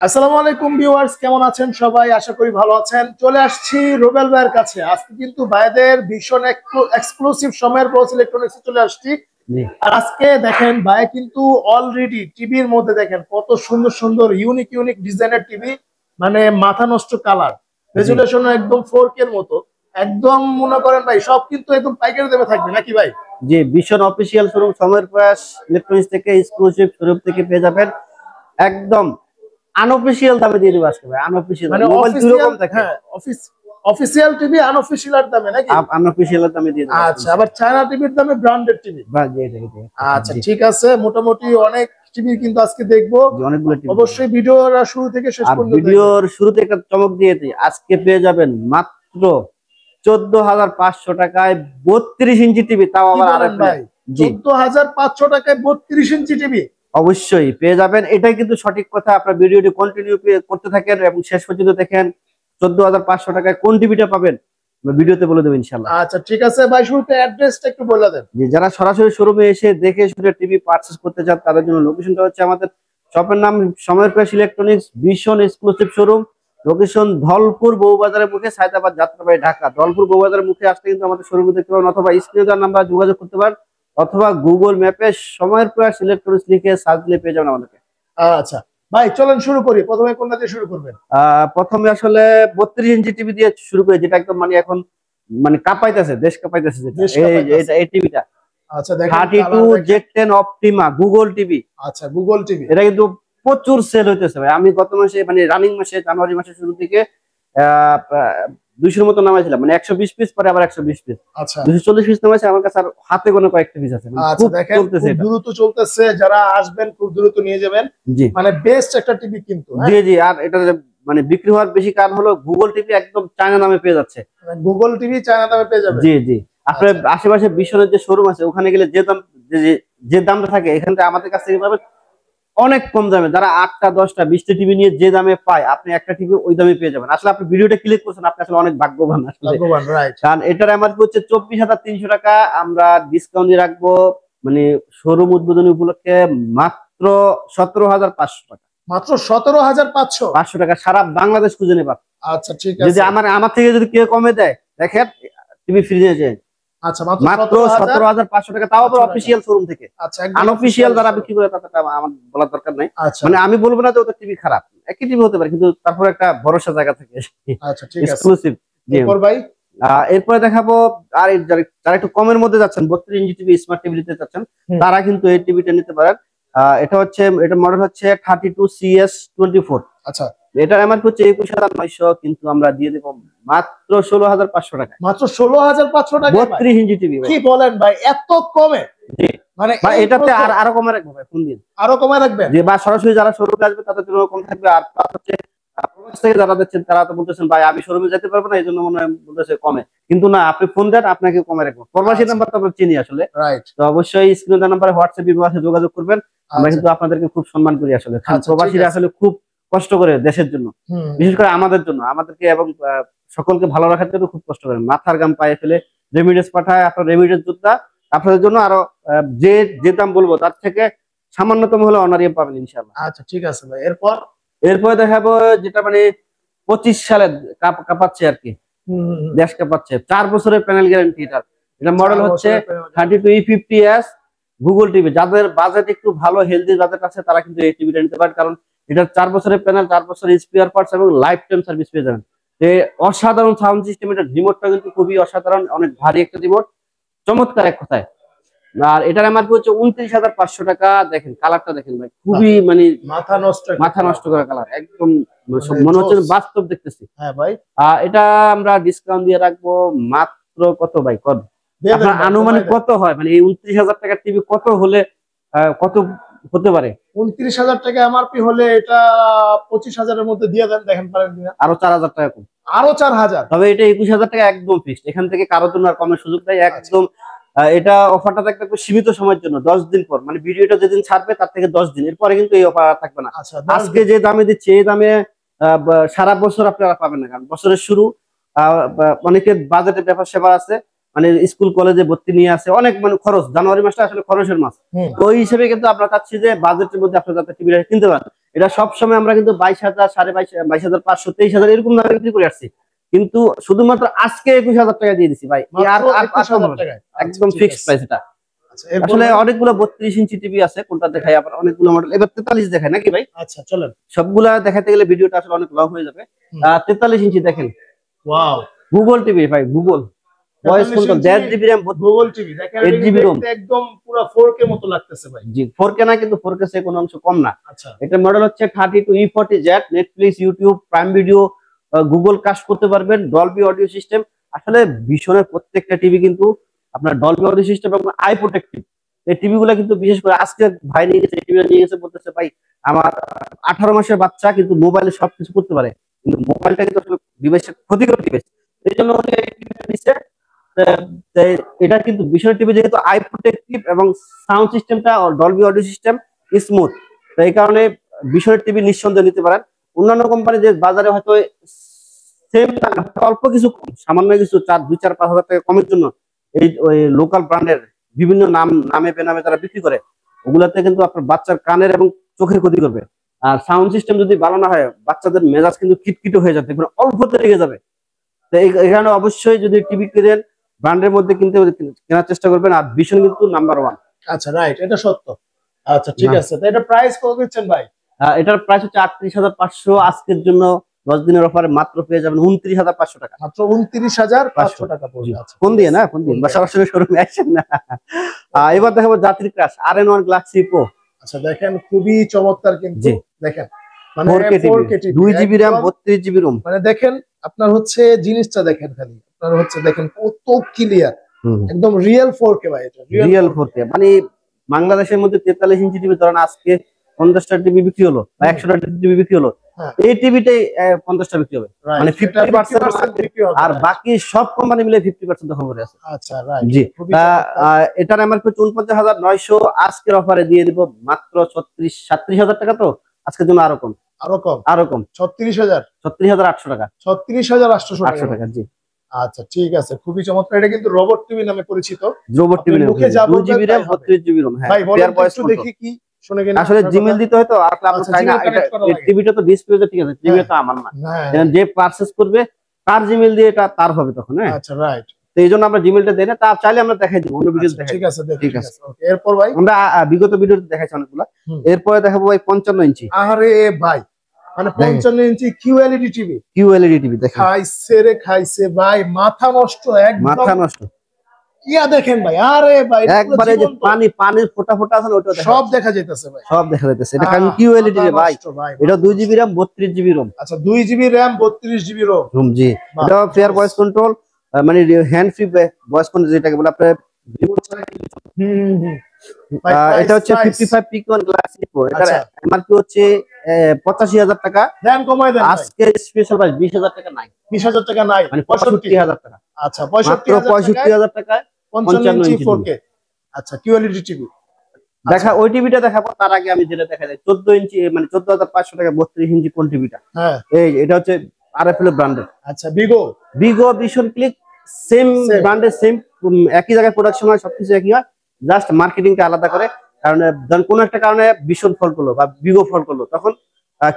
আসসালামু আলাইকুম ভিউয়ার্স, কেমন আছেন সবাই? আশা করি ভালো আছেন। চলে আসছি রুবেল ভাইয়ের কাছে। আজকে কিন্তু ভাইদের ভীষণ এক্সক্লুসিভ সময়ের ব্রস ইলেকট্রনিক্সে চলে আসছি। আর আজকে দেখেন ভাই কিন্তু অলরেডি টিভির মধ্যে দেখেন কত সুন্দর সুন্দর ইউনিক ইউনিক ডিজাইনের টিভি, মানে মাথা নষ্ট কালার, রেজুলেশন একদম 4K এর মতো। একদম মনে করেন ভাই সব কিন্তু একদম পাইকারি দামে থাকবে নাকি ভাই? জি, ভীষণ অফিসিয়াল শোরুম সময়ের প্রয়াস ইলেকট্রনিক্স থেকে এক্সক্লুসিভ শোরুম থেকে পেয়ে যাবেন একদম আনঅফিসিয়াল দামে দিয়ে দেবো আজকে ভাই। আনঅফিসিয়াল মানে মোবাইল অফিসিয়াল, কিরকম থাকে? হ্যাঁ অফিসিয়াল টিভি আনঅফিসিয়াল দামে নাকি? আনঅফিসিয়াল দামে দিয়ে দেবো। আচ্ছা, আবার চায়না টিভির দামে ব্র্যান্ডেড টিভি। আচ্ছা ঠিক আছে, মোটামুটি অনেক টিভি কিন্তু আজকে দেখবো। অনেকগুলো টিভি অবশ্যই ভিডিওর শুরু থেকে শেষ পর্যন্ত ভিডিওর শুরুতে একটা চমক দিয়ে দিই, আজকে পেয়ে যাবেন মাত্র 14,500 টাকায় 32 ইঞ্চি টিভি, তাও আবার ভাই 14,500 টাকায় 32 ইঞ্চি টিভি অবশ্যই পেয়ে যাবেন। এটাই কিন্তু সঠিক কথা। আপনার ভিডিওটি কন্টিনিউ করতে থাকেন এবং শেষ পর্যন্ত দেখেন 14,500 টাকায় কোন টিভিটা পাবেন ভিডিওতে বলে দেবো ইনশাআল্লাহ। আচ্ছা ঠিক আছে ভাই, শুরুতে অ্যাড্রেসটা একটু বলে দেন। যে যারা সরাসরি শোরুমে এসে দেখে শুনে টিভি পারচেজ করতে চান তাদের জন্য লোকেশনটা হচ্ছে আমাদের শপের নাম সময়ের প্রয়াস ইলেকট্রনিক্স, ভীষণ এক্সক্লুসিভ শোরুম। লোকেশন ধলপুর বউবাজারের মুখে, সায়দাবাদ যাত্রাবাড়ি ঢাকা। ধলপুর বউবাজারের মুখে আসলে কিন্তু আমাদের শোরুমে দেখতে পাবেন, অথবা স্ক্রিনে দেওয়া নাম্বার যোগাযোগ করতে পারেন, অথবা গুগল ম্যাপে সময়ের প্রয়াস ইলেকট্রনিক্স লিখে সার্চ দিলে পেয়ে যাবেন আমাদেরকে। আচ্ছা ভাই চলেন শুরু করি। প্রথমে কোনটা দিয়ে শুরু করবেন? প্রথমে আসলে 32 ইঞ্চি টিভি দিয়ে শুরু করে, যেটা একদম মানে এখন মানে কাঁপাইতেছে, দেশ কাঁপাইতেছে, যেটা এই টিভিটা। আচ্ছা দেখেন 32 Z10 অপটিমা গুগল টিভি। আচ্ছা গুগল টিভি, এটা কিন্তু প্রচুর সেল হইতেছে ভাই। আমি গত মাসে মানে রানিং মাসে জানুয়ারি মাসের শুরু থেকে 200-র মতো নামাইছিলাম, মানে 120 পিস, পরে আবার 120 পিস, আচ্ছা 240 পিস নামাইছে। আমার কাছে আর হাতে কোনো কয়েকটা পিস আছে। আচ্ছা দেখেন খুব দ্রুত চলতেছে, যারা আসবেন খুব দ্রুত নিয়ে যাবেন। জি মানে বেস্ট একটা টিভি কিন্তু। জি জি। আর এটা মানে বিক্রি হওয়ার বেশি কারণ হলো গুগল টিভি একদম চায়না দামে পেয়ে যাচ্ছে। গুগল টিভি চায়না দামে পেয়ে যাবে। জি জি। আপনার আশেপাশে বিশ্বনের যে শোরুম আছে ওখানে গেলে যে দাম যে দামটা থাকে, এখান থেকে আমাদের কাছ থেকে পাবেন অনেক কম দামে। যারা 8টা 10টা 20টা টিভি নিয়ে যে দামে পায়, আপনি একটা টিভি ওই দামে পেয়ে যাবেন। আসলে আপনি ভিডিওটা ক্লিক করছেন, আপনি আসলে অনেক ভাগ্যবান আসলে। কারণ এটার এমআরপি হচ্ছে 24,300 টাকা। আমরা ডিসকাউন্ট দিয়ে রাখবো, মানে শোরুম উদ্বোধনী উপলক্ষে মাত্র 17,500 টাকা। মাত্র 17,500 টাকা সারা বাংলাদেশ খুঁজে নেবা। আচ্ছা ঠিক আছে। যদি আমার থেকে যদি কেউ কমে দেয়, দেখেন টিভি ফ্রিজে যায়। আচ্ছা মাত্র 17,500 টাকা, তাও আবার অফিসিয়াল শোরুম থেকে। আচ্ছা আনঅফিসিয়াল যারা বিক্রি করে তাদেরটা আমার বলার দরকার নাই। মানে আমি বলবো না যে ওদের টিভি খারাপ, একই টিভি হতে পারে, কিন্তু তারপরে একটা ভরসা জায়গা থেকে। আচ্ছা ঠিক আছে এক্সক্লুসিভ। এরপর ভাই এরপরে দেখাবো। আর যারা একটু কমের মধ্যে যাচ্ছেন, 32 ইঞ্চি টিভি স্মার্ট টিভি নিতে চাচ্ছেন, তারা কিন্তু এই টিভিটা নিতে পারেন। এটা মডেল হচ্ছে 32CS24। আচ্ছা এটার এমআরপি হচ্ছে 21,900, কিন্তু আমরা দিয়ে দেবো মাত্র 16,500 টাকা। মাত্র 16,500 টাকা 32 ইঞ্চি টিভি। কি বলেন ভাই, এত কমে? জি, মানে এটাতে আরো কমে রাখবো ভাই, ফোন দিন আরো কমে রাখবেন। যে বা সরাসরি যারা শোরুমে আসবে তাদের জন্য কম থাকবে। আর হচ্ছে প্রবাস থেকে যারা দেখছেন তারা তো বলতেছেন ভাই আমি শোরুমে যেতে পারবো না, এই জন্য মনে হয় বলতেছে কমে, কিন্তু না, আপনি ফোন দেন, আপনাকে কমে রাখবো। প্রবাসী নাম্বার তো আমরা চিনি আসলে, তো অবশ্যই স্ক্রিনে দেওয়া নাম্বারে হোয়াটসঅ্যাপ বিভাগে যোগাযোগ করবেন। আমরা কিন্তু আপনাদেরকে খুব সম্মান করি আসলে। প্রবাসীরা আসলে খুব কষ্ট করে দেশের জন্য, বিশেষ করে আমাদের জন্য, আমাদেরকে এবং সকলকে ভালো রাখার জন্য খুব কষ্ট করেন, মাথার গাম পায়ে ফেলে রেমিডেন্স পাঠায়। আপনার রেমিডেন্স যোদ্ধা, আপনাদের জন্য আরো যে দাম বলবো তার থেকে সামান্যতম হলে অনারিয়াম পাবেন ইনশাআল্লাহ। আচ্ছা ঠিক আছে ভাই। এরপরে দেখাবো যেটা মানে 25 সালে কাঁপাচ্ছে আর কি, দেশ কাঁপাচ্ছে, 4 বছরের প্যানেল গ্যারান্টি। এটা মডেল হচ্ছে 32E50S গুগল টিভি। যাদের বাজেট একটু ভালো হেলদি বাজেট আছে তারা কিন্তু এই টিভিটা নিতে পারেন, কারণ এটা 4 বছরের প্যানেল, 4 বছরের স্পেয়ার পার্টস এবং লাইফ টাইম সার্ভিস পেয়ে যাবেন। অসাধারণ সাউন্ড সিস্টেম। এটা রিমোটটা কিন্তু খুবই অসাধারণ, অনেক ভারী একটা রিমোট, চমৎকার এক কথায়। আর এটার এমআরপি হচ্ছে 29,500 টাকা। দেখেন কালারটা দেখেন ভাই, খুবই মানে মাথা নষ্ট করা কালার, একদম মনে হচ্ছে বাস্তব দেখতেছি। হ্যাঁ ভাই, এটা আমরা ডিসকাউন্ট দিয়ে রাখবো মাত্র কত ভাই, কত আপনার আনুমানিক কত হয়, মানে এই 29,000 টাকার টিভি কত হলে কত হতে পারে? 29,000 টাকা এমআরপি হলে এটা 25,000 এর মধ্যে দিয়ে দেন, দেখেন পারেন কিনা। আরো 4,000 টাকা কম, আরো 4,000। তবে এটা 21,000 টাকা একদম ফিক্সড। এখান থেকে কারোর জন্য আর কমের সুযোগ নাই, একদম। এটা অফারটা থাকবে সীমিত সময়ের জন্য, 10 দিন পর, মানে ভিডিওটা যেদিন ছাড়বে তার থেকে 10 দিন এরপরে কিন্তু এই অফার থাকবে না। আজকে যে দামে দিচ্ছে এই দামে সারা বছর আপনারা পাবেন না, কারণ বছরের শুরু, অনেকের বাজেটের ব্যাপার সেবা আছে, মানে স্কুল কলেজে ভর্তি নিয়ে আসে, অনেক মানে খরচ, জানুয়ারি মাসটা আসলে খরচের মাস। তো ওই হিসেবে কিন্তু আমরা চাচ্ছি যে বাজেটের মধ্যে আপনারা যাতে টিভিটা কিনতে পারেন। এটা সবসময় আমরা কিন্তু 22,000, 22,500, 23,000 এরকম দামে বিক্রি করে আসছি, কিন্তু শুধুমাত্র আজকে 21,000 টাকা দিয়ে দিচ্ছি ভাই, একদম ফিক্সড প্রাইস এটা। আসলে অনেকগুলো 32 ইঞ্চি টিভি আছে, কোনটা দেখাই আবার অনেকগুলো মডেল, এবার 43 দেখায় নাকি ভাই? আচ্ছা চলেন, সবগুলা দেখাতে গেলে ভিডিওটা আসলে অনেক লং হয়ে যাবে। 43 ইঞ্চি দেখেন, ওয়াও, গুগল টিভি ভাই, Google voice control, 1.5 GB RAM, Google TV দেখেন, 8 জিবি ROM, একদম পুরো 4K মতো লাগতেছে ভাই। জি 4K না, কিন্তু 4K সে কোনো অংশ কম না। আচ্ছা, এটা মডেল হচ্ছে 32E40Z, Netflix, YouTube, Prime Video, Google Cast করতে পারবেন, ডলবি অডিও সিস্টেম। আসলে ভীষণের প্রত্যেকটা টিভি কিন্তু আপনার ডলবি অডিও সিস্টেম এবং আই প্রোটেক্টিভ। এই টিভি গুলা কিন্তু বিশেষ করে আজকে ভাই নিয়ে গেছে, টিভি নিয়ে গেছে, বলতেছে ভাই আমার 18 মাসের বাচ্চা কিন্তু মোবাইলে সবকিছু করতে পারে, কিন্তু মোবাইলটা কিন্তু আসলে ডিভাইসের ক্ষতিকর ডিভাইস, এই জন্য নিচ্ছে। এটা কিন্তু বিষয় টিভি যেহেতু আই প্রোটেক্টিভ এবং সাউন্ড সিস্টেমটা ডলবি অডিও সিস্টেম স্মুথ, তো এই কারণে বিষয় টিভি নিঃসন্দেহে নিতে পারেন। অন্যান্য কোম্পানি যে বাজারে হয়তো সেম অল্প কিছু সামান্য কিছু 2-4-5 হাজার টাকা কমের জন্য এই ওই লোকাল ব্র্যান্ডের বিভিন্ন নামে বেনামে তারা বিক্রি করে, ওগুলাতে কিন্তু আপনার বাচ্চার কানের এবং চোখের ক্ষতি করবে। আর সাউন্ড সিস্টেম যদি ভালো না হয়, বাচ্চাদের মেজাজ কিন্তু কিটকিটো হয়ে যাবে, অল্পতে লেগে যাবে। তো এখানে অবশ্যই যদি টিভি কিনেন ব্র্যান্ডের মধ্যে কেনার চেষ্টা করবেন, আর ভীষণ কিন্তু নাম্বার 1। আচ্ছা রাইট, এটা সত্য। আচ্ছা ঠিক আছে, তো এটা প্রাইস কত দিচ্ছেন ভাই? এটার প্রাইস হচ্ছে 38,500, আজকের জন্য 10 দিনের অফারে মাত্র পেয়ে যাবেন 29,500 টাকা, মাত্র 29,500 টাকা পড়বে। আচ্ছা, ফোন দিয়ে না, ফোন দিয়ে বা সরাসরি শোরুমে আসেন না। এবার দেখাবো জাতির ক্রাশ RN1 গ্যালাক্সি প্রো। আচ্ছা দেখেন, খুবই চমৎকার কিন্তু, দেখেন মানে 4K TV, 2 GB RAM, 32 GB ROM। মানে দেখেন আপনার হচ্ছে জিনিসটা দেখেন, খালি আপনার হচ্ছে দেখেন কত ক্লিয়ার, একদম রিয়েল 4K ভাই, এটা রিয়েল 4K। মানে বাংলাদেশের মধ্যে 43 ইঞ্চি টিভি ধরেন আজকে 50টা টিভি বিক্রি হলো বা 100টা টিভি বিক্রি হলো, এই টিভিটাই 50টা বিক্রি হবে, মানে 50%, আর বাকি সব কোম্পানি মিলে 50% দখল করে আছে। আচ্ছা রাইট, জি। এটার এমআরপি 49,900, আজকের অফারে দিয়ে দিব মাত্র 37,000 টাকা। তো আজকের জন্য আরো কম, আরো কম 36,800 টাকা, 36,800 টাকা। জি আচ্ছা ঠিক আছে, খুবই চমৎকার। এটা কিন্তু রোবট টিভি নামে পরিচিত, robot TV, 2 GB RAM, 32 GB ROM। হ্যাঁ ভাই একটু দেখি কি শুনে গেলেন, আসলে জিমেইল দিতে হয় তো, আসলে আপনি চাই না, এটা টিভিটা তো ডিসপ্লেতে ঠিক আছে, টিভিটা তো আমার না, যে পারচেজ করবে তার জিমেইল দিয়ে এটা তার হবে তখন। হ্যাঁ আচ্ছা রাইট, তো এইজন্য আমরা জিমেইলটা দেই না, তা চাইলে আমরা দেখাই দিব অন্য ভিডিওতে দেখাই। ঠিক আছে ঠিক আছে। ওকে, এরপর ভাই আমরা বিগত ভিডিওতে দেখাইছি অনেকগুলা, এরপরে দেখাবো ভাই 55 ইঞ্চি। আরে ভাই মানে 55 ইঞ্চি কিউএলইডি টিভি, দেখেন খাইছে ভাই, মাথা নষ্ট, একদম মাথা নষ্ট। কিয়া দেখেন ভাই, আরে ভাই একবারে যে পানির ফোঁটা ফোঁটা আছে ওটা সব দেখা যাইতেছে ভাই, সব দেখা যাইতেছে। এটা কারণ কিউএলইডি রে ভাই, এটা 2 জিবি RAM, 32 জিবি ROM। আচ্ছা 2 জিবি RAM, 32 জিবি ROM। জি, এটা ফেয়ার ভয়েস কন্ট্রোল, মানে হ্যান্ড ফ্রি ভয়েস কন্ট্রোল যেটাকে বলে আপনার। এটা হচ্ছে 55 পিক1 গ্যালাক্সি প্রো, এটার এমআরপি হচ্ছে 85,000 টাকা। দেন কমাই দেন আজকে স্পেশাল প্রাইস 20,000 টাকা নাই, 20,000 টাকা নাই, মানে 65,000 টাকা। আচ্ছা 65,000 টাকা 55 ইঞ্চি 4K। আচ্ছা কিউএলইডি টিভি দেখা, ওই টিভিটা দেখাবো, তার আগে আমি যেটা দেখা যায় 14 ইঞ্চি, মানে 14,500 টাকা 32 ইঞ্চি কোন টিভিটা? হ্যাঁ এই এটা হচ্ছে আরএফএল ব্র্যান্ডের। আচ্ছা বিগো ভিশন ক্লিক, সেম ব্র্যান্ডের, সেম একই জায়গায় প্রোডাকশন হয়, সবকিছু একই হয়, জাস্ট মার্কেটিংটা আলাদা করে। কারণ কোন একটা কারণে ভীষণ ফল করলো বা বিগো ফল করলো, তখন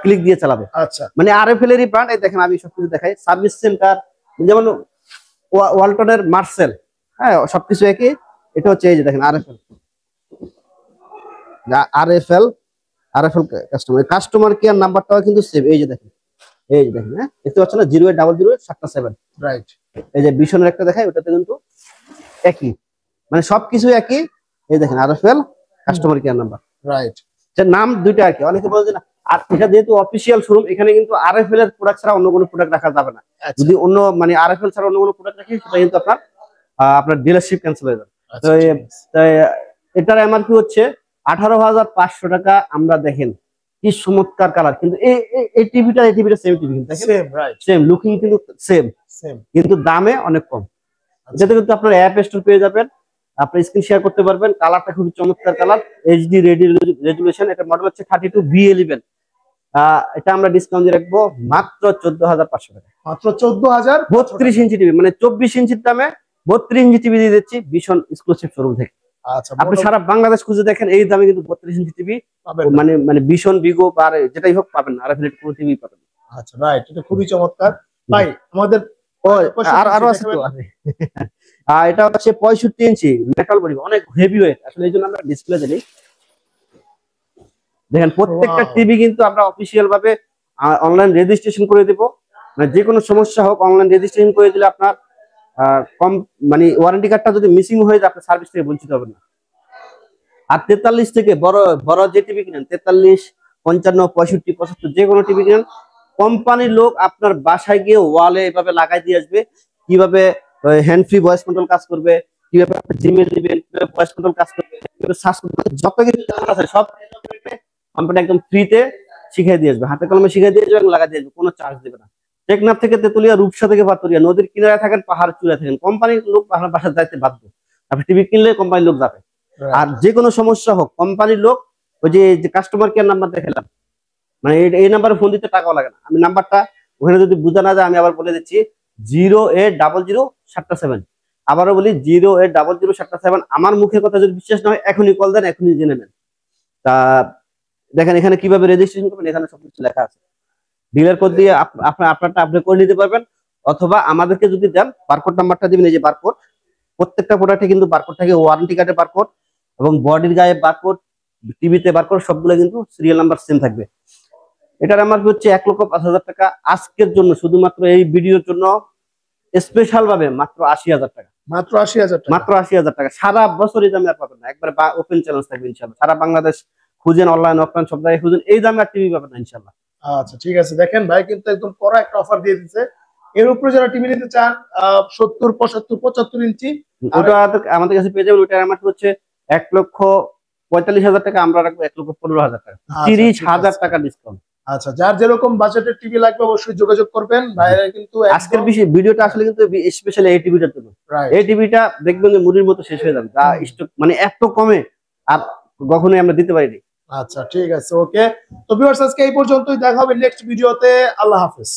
ক্লিক দিয়ে চালাবে। আচ্ছা মানে আরএফএল এরই ব্র্যান্ড। এই দেখেন আমি সবকিছু দেখাই, সার্ভিস সেন্টার যেমন ওয়ালটনের মার্সেল, হ্যাঁ সবকিছু একই। এটা হচ্ছে এই যে দেখেন আরএফএল কাস্টমার কেয়ার নাম্বারটাও কিন্তু সেম। এই যে দেখেন হ্যাঁ দেখতে পাচ্ছেন না, 0800777, রাইট। এই যে ভিশনের একটা দেখাই, ওটাতে কিন্তু একই, মানে সবকিছু একই। এই দেখেন RFL customer care number, right. নাম দুইটা আর কি, অনেকে বলে না। আর এটা যেহেতু অফিসিয়াল শোরুম, এখানে কিন্তু আরএফএল এর প্রোডাক্ট ছাড়া অন্য কোনো প্রোডাক্ট রাখা যাবে না। যদি অন্য মানে আরএফএল ছাড়া অন্য কোনো প্রোডাক্ট রাখি, সেটা কিন্তু আপনার ডিলারশিপ ক্যান্সেল হয়ে যাবে। তো এটার এমআরপি হচ্ছে 18,500 টাকা। আমরা দেখেন কি চমৎকার কালার, কিন্তু এই টিভিটা সেম টিভি, কিন্তু সেম লুকিং, কিন্তু সেম, কিন্তু দামে অনেক কম। এটাতে কিন্তু আপনার অ্যাপ স্টোর পেয়ে যাবেন, আপনি স্ক্রিন শেয়ার করতে পারবেন। কালারটা খুবই চমৎকার কালার, এইচডি রেজুলেশন। এটা মডেল হচ্ছে 32B11। এটা আমরা ডিসকাউন্ট দিয়ে রাখবো মাত্র 14,500 টাকা, মাত্র 14,000। 32 ইঞ্চি টিভি, মানে 24 ইঞ্চির দামে 32 ইঞ্চি টিভি দিয়ে দিচ্ছি ভীষণ এক্সক্লুসিভ শোরুম থেকে। আচ্ছা, আপনি সারা বাংলাদেশ খুঁজে দেখেন এই দামে কিন্তু 32 ইঞ্চি টিভি পাবেন না। মানে মানে ভীষণ বিগো আর যেটাই হোক পাবেন না, আর কোনো টিভি পাবেন না। আচ্ছা রাইট, এটা খুবই চমৎকার ভাই। আমাদের আরো আছে তো এটা হচ্ছে 65 ইঞ্চি মেটাল বডি, অনেক হেভি ওয়েট, আসলে এই জন্য আমরা ডিসপ্লে দিই। দেখেন প্রত্যেকটা টিভি কিন্তু আমরা অফিসিয়াল ভাবে অনলাইন রেজিস্ট্রেশন করে দেব, মানে যে কোনো সমস্যা হোক অনলাইন রেজিস্ট্রেশন করে দিলে আপনার কম মানে ওয়ারেন্টি কার্ডটা যদি মিসিং হয়ে যায় আপনি সার্ভিস থেকে বঞ্চিত হবেন না। আর 43 থেকে বড় বড় যে টিভি কিনেন 43, 55, 65, 75 যে কোনো টিভি কিনেন, কোম্পানির লোক আপনার বাসায় গিয়ে ওয়ালে এভাবে লাগাই দিয়ে আসবে। কিভাবে হ্যান্ড ফ্রি ভয়েস কন্ট্রোল কাজ করবে, কিভাবে আপনি জিমেল দিবেন, কিভাবে ভয়েস কন্ট্রোল কাজ করবে, কিভাবে সার্চ করবে, যত কিছু আছে সব কোম্পানি একদম ফ্রিতে শিখিয়ে দিয়ে আসবে, হাতে কলমে শিখিয়ে দিয়ে আসবে এবং লাগাই দিয়ে আসবে, কোনো চার্জ দেবে না। টেকনাফ থেকে তেতুলিয়া, রূপসা থেকে পাতুরিয়া, নদীর কিনারে থাকেন, পাহাড় চূড়ায় থাকেন, কোম্পানির লোক আপনার বাসায় যাইতে বাধ্য। আপনি টিভি কিনলে কোম্পানির লোক যাবে। আর যে কোনো সমস্যা হোক কোম্পানির লোক, ওই যে কাস্টমার কেয়ার নাম্বার দেখালাম, মানে এই নাম্বারে ফোন দিতে টাকাও লাগে না। আমি নাম্বারটা ওখানে যদি বোঝা না যায় আমি আবার বলে দিচ্ছি, 0800777। আবারও বলি 0800777। আমার মুখের কথা যদি বিশ্বাস না হয় এখনই কল দেন, এখনই জেনে নেন। তা দেখেন এখানে কিভাবে রেজিস্ট্রেশন করবেন, এখানে সবকিছু লেখা আছে। ডিলার কোড দিয়ে আপনারটা আপনি করে নিতে পারবেন, অথবা আমাদেরকে যদি দেন বারকোড নাম্বারটা দিবেন, এই যে বারকোড, প্রত্যেকটা প্রোডাক্টে কিন্তু বারকোড থাকে, ওয়ারেন্টি কার্ডে বারকোড এবং বডির গায়ে বারকোড, টিভিতে বারকোড, সবগুলো কিন্তু সিরিয়াল নাম্বার সেম থাকবে। এটার আমার হচ্ছে 1,05,000 টাকা আজকের জন্য, শুধুমাত্র এই ভিডিওর জন্য স্পেশাল ভাবে মাত্র 80,000 টাকা। মাত্র 80,000 টাকা, মাত্র 80,000 টাকা। সারা বছর এই দামে আর পাবেন না, একবার ওপেন চ্যালেঞ্জ থাকবে ইনশাআল্লাহ। সারা বাংলাদেশ খুঁজেন, অনলাইন অফলাইন সব জায়গায় খুঁজেন, এই দামে আর টিভি পাবেন না ইনশাআল্লাহ। আচ্ছা ঠিক আছে, দেখেন ভাই কিন্তু একদম কড়া একটা অফার দিয়ে দিচ্ছে। এর উপরে যারা টিভি নিতে চান 70, 75, 75 ইঞ্চি ওটা আমাদের কাছে পেয়ে যাবেন। ওটার আমার হচ্ছে 1,45,000 টাকা, আমরা রাখবো 1,15,000 টাকা, 30,000 টাকা ডিসকাউন্ট। আচ্ছা, যার যেরকম বাজেটের টিভি লাগবে অবশ্যই যোগাযোগ করবেন ভাইরা। কিন্তু আজকের ভিডিওটা আসলে কিন্তু স্পেশালি এই টিভিটার জন্য। এই টিভিটা দেখবেন যে মুড়ির মতো শেষ হয়ে যাবে, যা স্টক মানে এত কমে আর কখনোই আমরা দিতে পারিনি। আচ্ছা ঠিক আছে, ওকে। তো ভিউয়ার্স আজকে এই পর্যন্তই, দেখা হবে নেক্সট ভিডিওতে। আল্লাহ হাফেজ।